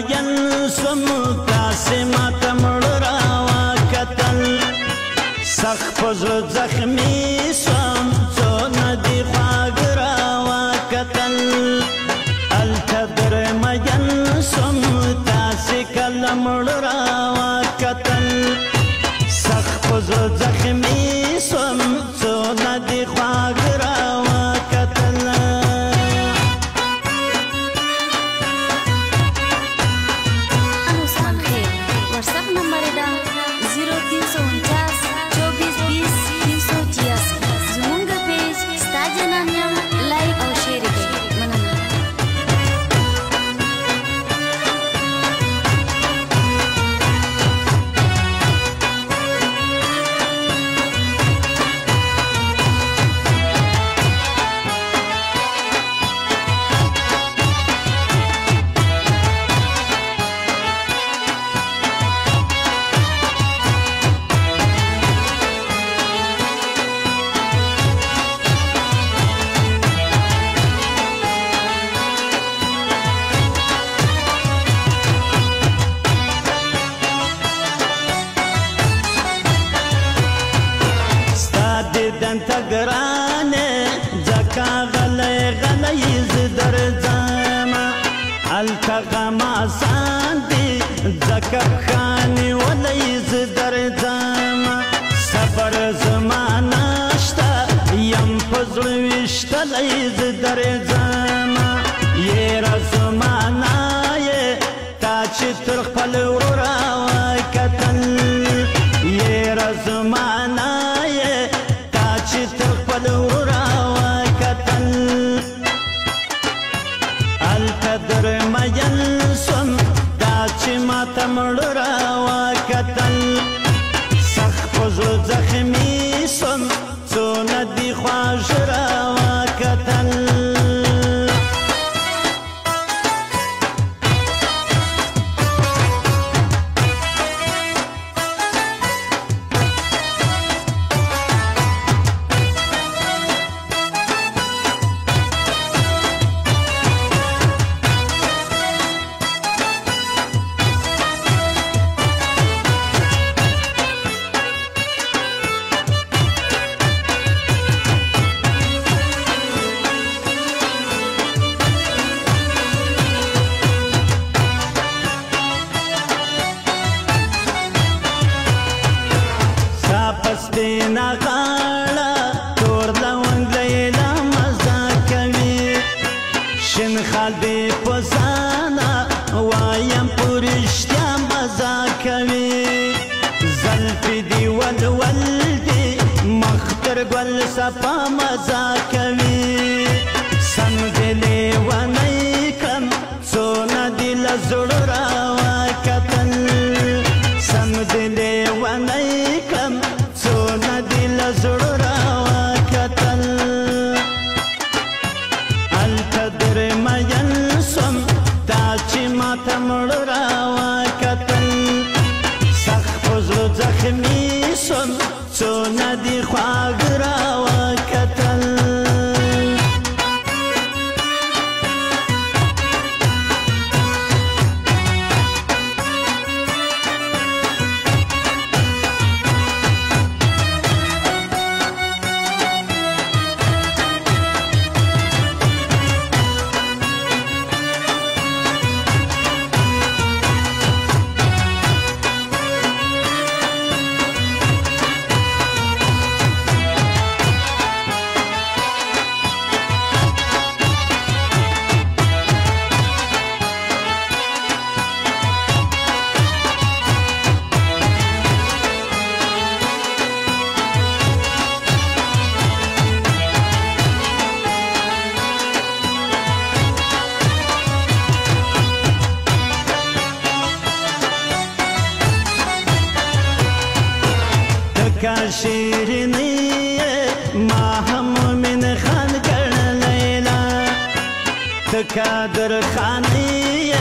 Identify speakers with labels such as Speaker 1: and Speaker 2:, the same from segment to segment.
Speaker 1: مین سوم تاسې ماته مړه راوکتل سخت په زړه زخمي سوم څونه دې خواږه راوکتل هلته در مین سوم تاسې کله مړه راوکتل سخت په زړه زخمي سوم څونه دې خواږه راوکتل دنته ګرانې ځکه غلی غلی زه درځمه هلته غم اسان دی ځکه پښه نیولی زه درځمه صبر زما نشته یم په زړه ویشتلی زه درځمه یېره زما نه یې تا چې تر خپل ورور راوکتل یېره زما نه یې چې تر خپل ورور راوکتل هلته در مین سوم دا چې ماته مړه راوکتل سخت په زړه زخمي سوم څونه دې خواږه راوکتل سپینا غاړه تور لونګ لیلا مزه کوي شین خال دې په ځانه وایم په رښتیا مزه کوي زلفې دې ولول دي مخ تر ګل صفا مزه کوي سم دې لیونی کړم څونه دې له زړه راوکتل سم دې لیونی کړم څونه دې له زړه راوکتل هلته در مین سوم دا چې ماته مړه راوکتل سخت په زړه زخمي سوم څونه دې خواږه راوکتل کا شیرینی ما هم مومن خان ګڼلیلا تکا در خانی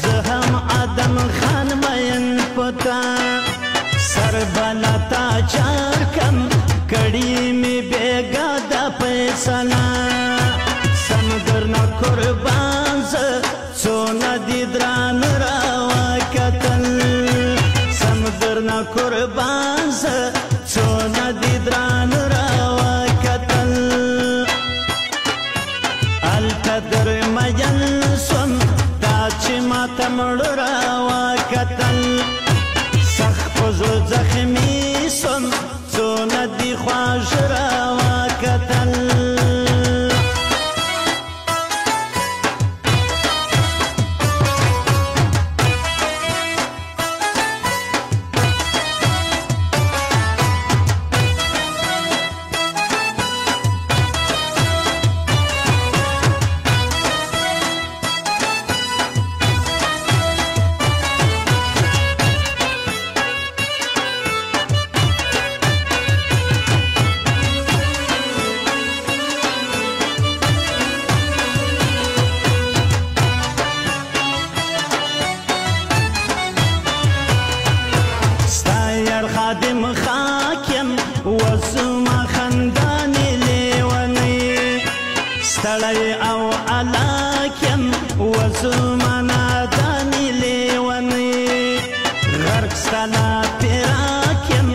Speaker 1: زه هم ادم خان مین پتا سر بلا تا چار کم کړي می بیگا د فیصله سم درنه قربان څونه دي دران را قربان زه څونه دې دران راوکتل هلته در مین سوم دا چې ماته مړ راوکتل سخت په زړه زخمي سوم څونه دې خواږ راوکتل خادم خاکم وزما خندانې لیونی ستړی او علاکم وزما نادانې لیونی غرق ستا لا پیراکم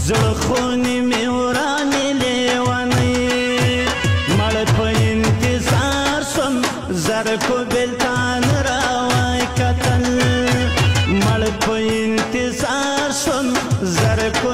Speaker 1: زړه خونې مې ورانې لیونی مړ په انتظار سوم زرکو بېلتان راوکتل مړ په انتظار سوم زرکو